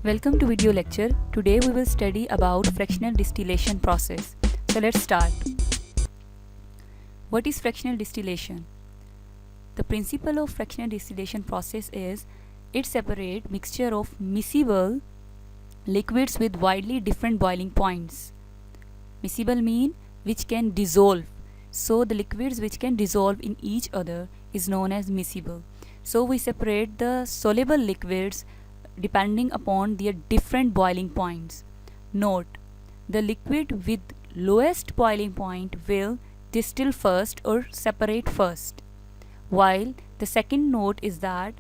Welcome to video lecture. Today we will study about fractional distillation process. So let's start. What is fractional distillation? The principle of fractional distillation process is it separates mixture of miscible liquids with widely different boiling points. Miscible mean which can dissolve. So the liquids which can dissolve in each other is known as miscible. So we separate the soluble liquids depending upon their different boiling points. Note, the liquid with lowest boiling point will distill first or separate first, while the second note is that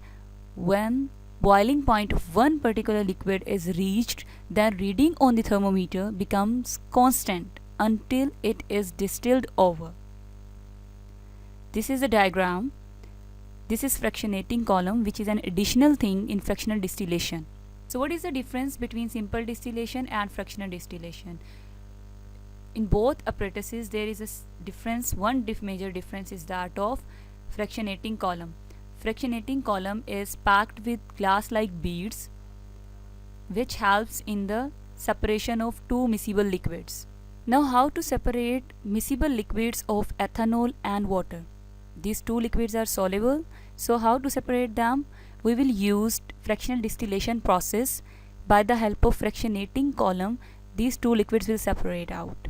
when boiling point of one particular liquid is reached, then reading on the thermometer becomes constant until it is distilled over. This is the diagram. This is fractionating column, which is an additional thing in fractional distillation. So what is the difference between simple distillation and fractional distillation? In both apparatuses there is a difference. One major difference is that of fractionating column. Fractionating column is packed with glass-like beads which helps in the separation of two miscible liquids. Now how to separate miscible liquids of ethanol and water? These two liquids are soluble, so how to separate them? We will use fractional distillation process. By the help of fractionating column, these two liquids will separate out.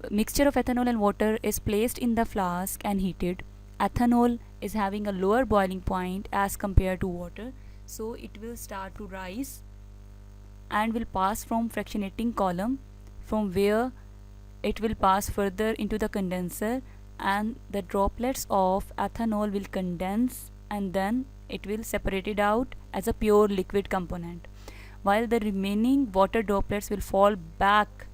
Mixture of ethanol and water is placed in the flask and heated. Ethanol is having a lower boiling point as compared to water, so it will start to rise and will pass from fractionating column, from where it will pass further into the condenser, and the droplets of ethanol will condense and then it will separate it out as a pure liquid component, while the remaining water droplets will fall back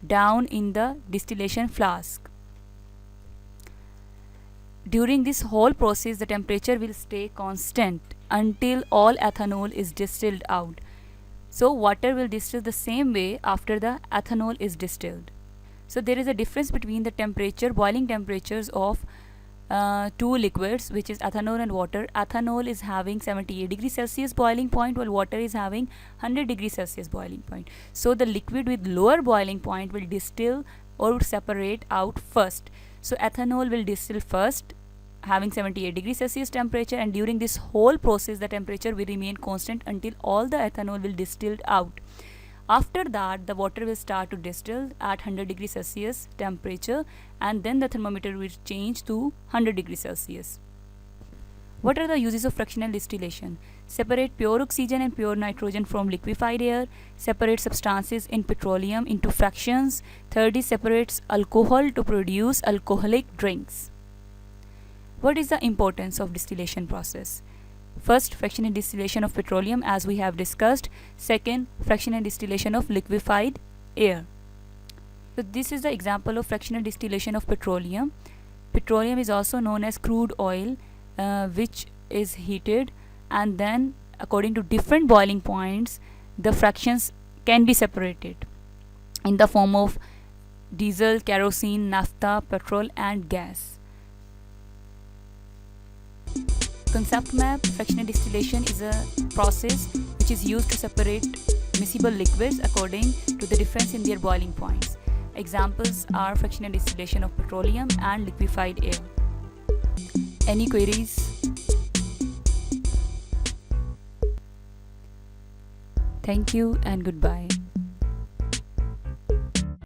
down in the distillation flask. During this whole process, the temperature will stay constant until all ethanol is distilled out. So water will distill the same way after the ethanol is distilled. So there is a difference between the temperature, boiling temperatures of two liquids, which is ethanol and water. Ethanol is having 78 degrees Celsius boiling point, while water is having 100 degrees Celsius boiling point. So the liquid with lower boiling point will distill or separate out first. So ethanol will distill first, having 78 degrees Celsius temperature, and during this whole process the temperature will remain constant until all the ethanol will distilled out. After that, the water will start to distill at 100 degrees Celsius temperature, and then the thermometer will change to 100 degrees Celsius. What are the uses of fractional distillation? Separate pure oxygen and pure nitrogen from liquefied air. Separate substances in petroleum into fractions. Third is separates alcohol to produce alcoholic drinks. What is the importance of distillation process? First, fractional distillation of petroleum, as we have discussed. Second, fractional distillation of liquefied air. So this is the example of fractional distillation of petroleum. Petroleum is also known as crude oil, which is heated, and then according to different boiling points the fractions can be separated in the form of diesel, kerosene, naphtha, petrol and gas. Concept map: fractional distillation is a process which is used to separate miscible liquids according to the difference in their boiling points. Examples are fractional distillation of petroleum and liquefied air. Any queries? Thank you and goodbye.